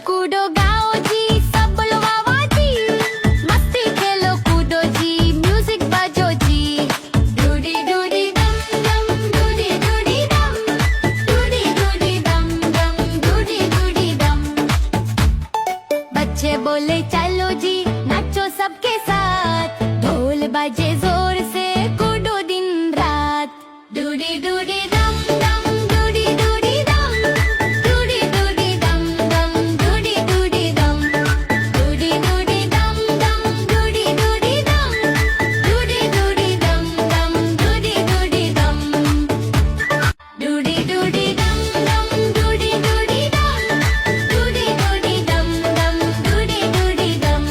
कूदो गाओ जी, सब बोलो वाह वाह जी। मस्ती खेलो कूदो जी, म्यूजिक बजो जी। डूडी डूडी दम दम, डूडी डूडी दम, डूडी डूडी दम दम, डूडी डूडी दम। बच्चे बोले चलो जी, नाचो सबके साथ। ढोल बजे जोर से, कूदो दिन रात। डूडी डूडी दम दम, डूडी डूडी दम, डूडी डूडी दम दम, डूडी डूडी दम। डूडी डूडी दम दम, डूडी डूडी दम, डूडी डूडी दम दम, डूडी डूडी दम। डूडी डूडी दम दम, डूडी डूडी दम, डूडी डूडी दम दम, डूडी डूडी दम।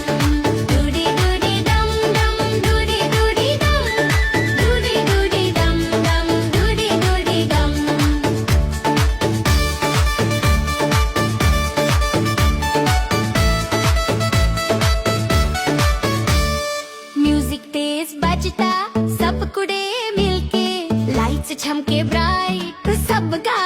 डूडी डूडी दम दम, डूडी डूडी दम, डूडी डूडी दम दम, डूडी डूडी दम। म्यूजिक तेज बजता, सब कुड़े मिलके। लाइट्स झमके ब्राइट, सब गा